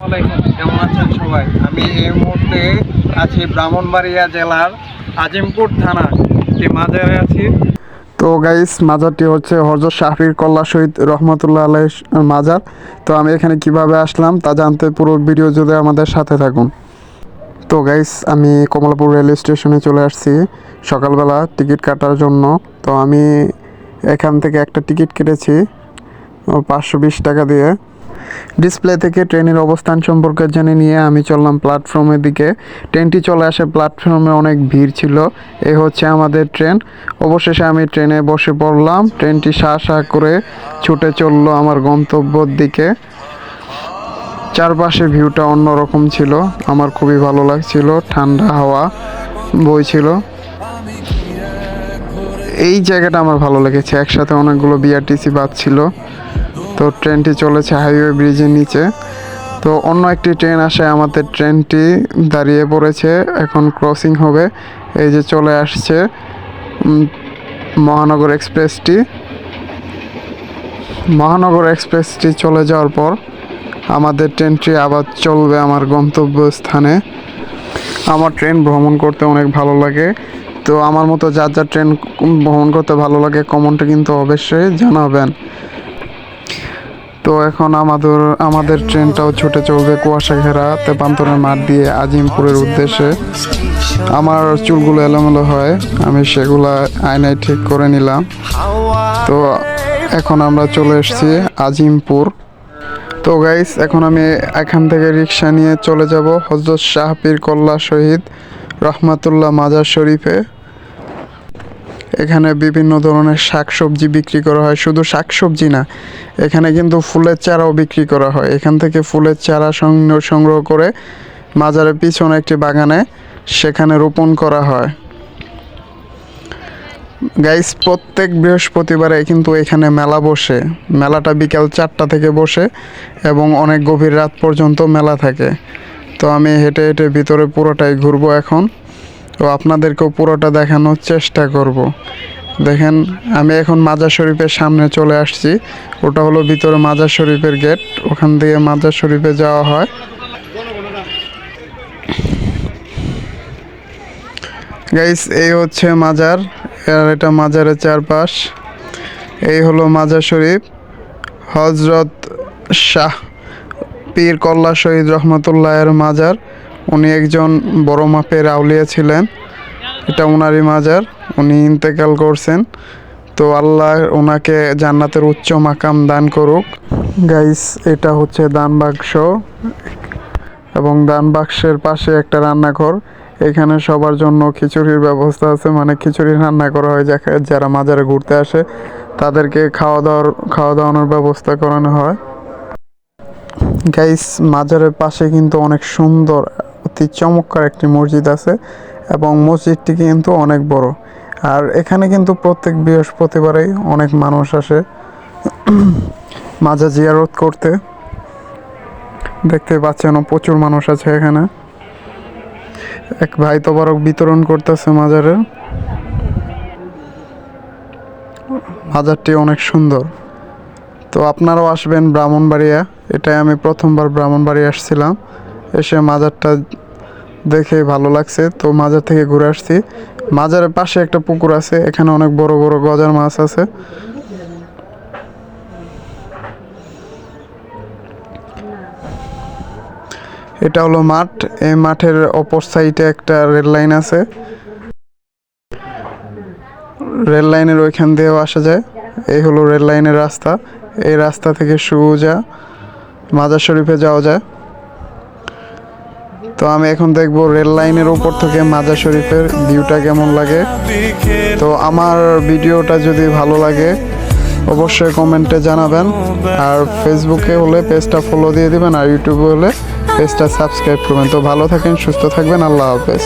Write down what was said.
আলাইকুম, কেমন আছেন সবাই? আমি এই মুহূর্তে আছি ব্রাহ্মণবাড়িয়া জেলার আজিমপুর থানা একটি মাজারে আছি। তো গাইস, মাজারটি হচ্ছে হযরত শাহপীর কল্লা শহীদ রহমতুল্লাহ আলাইহির মাজার। তো আমি এখানে কিভাবে আসলাম তা জানতে পুরো ভিডিও জুড়ে আমাদের সাথে থাকুন। তো গাইস, আমি কমলাপুর রেল স্টেশনে চলে আসছি সকালবেলা টিকিট কাটার জন্য। তো আমি এখান থেকে একটা টিকিট কেটেছি 520 টাকা দিয়ে। ডিসপ্লে থেকে ট্রেনের অবস্থান সম্পর্কে জেনে নিয়ে আমি চললাম প্ল্যাটফর্মের দিকে। ট্রেনটি চলে আসে, প্ল্যাটফর্মে অনেক ভিড় ছিল। এই হচ্ছে আমাদের ট্রেন। অবশেষে আমি ট্রেনে বসে পড়লাম। ট্রেনটি শাঁ করে ছুটে চললো আমার গন্তব্যের দিকে। চারপাশে ভিউটা অন্যরকম ছিল, আমার খুবই ভালো লাগছিল। ঠান্ডা হাওয়া বইছিল। এই জায়গাটা আমার ভালো লেগেছে। একসাথে অনেকগুলো বিআরটিসি বাস ছিল। তো ট্রেনটি চলেছে হাইওয়ে ব্রিজের নিচে। তো অন্য একটি ট্রেন আসে, আমাদের ট্রেনটি দাঁড়িয়ে পড়েছে, এখন ক্রসিং হবে। এই যে চলে আসছে মহানগর এক্সপ্রেসটি। মহানগর এক্সপ্রেসটি চলে যাওয়ার পর আমাদের ট্রেনটি আবার চলবে আমার গন্তব্যস্থানে। আমার ট্রেন ভ্রমণ করতে অনেক ভালো লাগে। তো আমার মতো যার যার ট্রেন ভ্রমণ করতে ভালো লাগে কমেন্টে কিন্তু অবশ্যই জানাবেন। তো এখন আমাদের ট্রেনটাও ছুটে চলবে কুয়াশা ঘেরা তেপান্তরের মাঠ দিয়ে আজিমপুরের উদ্দেশ্যে। আমার চুলগুলো এলোমেলো হয়, আমি সেগুলো আয়নায় ঠিক করে নিলাম। তো এখন আমরা চলে এসেছি আজিমপুর। তো গাইস, এখন আমি এখান থেকে রিক্সা নিয়ে চলে যাব হযরত শাহপীর কল্লা শহীদ রহমাতুল্লাহ মাজার শরীফে। এখানে বিভিন্ন ধরনের শাকসবজি বিক্রি করা হয়। শুধু শাকসবজি না, এখানে কিন্তু ফুলের চারাও বিক্রি করা হয়। এখান থেকে ফুলের চারা সংগ্রহ করে মাজারের পিছনে একটি বাগানে সেখানে রোপণ করা হয়। গাইস, প্রত্যেক বৃহস্পতিবারে কিন্তু এখানে মেলা বসে। মেলাটা বিকাল 4টা থেকে বসে এবং অনেক গভীর রাত পর্যন্ত মেলা থাকে। তো আমি হেঁটে হেঁটে ভিতরে পুরোটাই ঘুরবো এখন। তো আপনাদেরকেও পুরোটা দেখানোর চেষ্টা করব। দেখেন, আমি এখন মাজার শরীফের সামনে চলে আসছি। ওটা হলো ভিতরে মাজার শরীফের গেট, ওখান দিয়ে মাজার শরীফে যাওয়া হয়। গাইস, এই হচ্ছে মাজার, আর এটা মাজারের চারপাশ। এই হলো মাজার শরীফ হযরত শাহ পীর কল্লা শহীদ রহমতুল্লাহের মাজার। উনি একজন বড় মাপের আউলিয়া ছিলেন। এটা ওনারই মাজার, উনি ইন্তেকাল করছেন। তো আল্লাহ ওনাকে জান্নাতের উচ্চ মাকাম দান করুক। গাইস, এটা হচ্ছে দান বাক্স এবং দান বাক্সের পাশে একটা রান্নাঘর। এখানে সবার জন্য খিচুড়ির ব্যবস্থা আছে, মানে খিচুড়ি রান্না করা হয়। যারা মাজারে ঘুরতে আসে তাদেরকে খাওয়া দাওয়ানোর ব্যবস্থা করানো হয়। গাইস, মাজারের পাশে কিন্তু অনেক সুন্দর অতি চমৎকার একটি মসজিদ আছে এবং মসজিদটি কিন্তু অনেক বড়। আর এখানে কিন্তু প্রত্যেক বৃহস্পতিবারেই অনেক মানুষ আসে মাজার জিয়ারত করতে। দেখতে পাচ্ছেন প্রচুর মানুষ আছে এখানে। এক ভাই তবারক বিতরণ করতেছে মাজারের। মাজারটি অনেক সুন্দর। তো আপনারাও আসবেন ব্রাহ্মণবাড়িয়া। এটাই আমি প্রথমবার ব্রাহ্মণবাড়িয়া আসছিলাম, এসে মাজারটা দেখে ভালো লাগছে। তো মাজার থেকে ঘুরে আসছি। মাজারের পাশে একটা পুকুর আছে, এখানে অনেক বড় বড় গজার মাছ আছে। এটা হলো মাঠ। এই মাঠের অপর সাইডে একটা রেল লাইন আছে। রেল লাইনের ওইখান দিয়েও আসা যায়। এই হলো রেল লাইনের রাস্তা। এই রাস্তা থেকে সোজা মাজার শরীফে যাওয়া যায়। তো আমি এখন দেখবো রেল লাইনের উপর থেকে মাজার শরীফের ভিউটা কেমন লাগে। তো আমার ভিডিওটা যদি ভালো লাগে অবশ্যই কমেন্টে জানাবেন। আর ফেসবুকে হলে পেজটা ফলো দিয়ে দিবেন, আর ইউটিউবে হলে পেজটা সাবস্ক্রাইব করবেন। তো ভালো থাকেন, সুস্থ থাকবেন, আল্লাহ হাফেজ।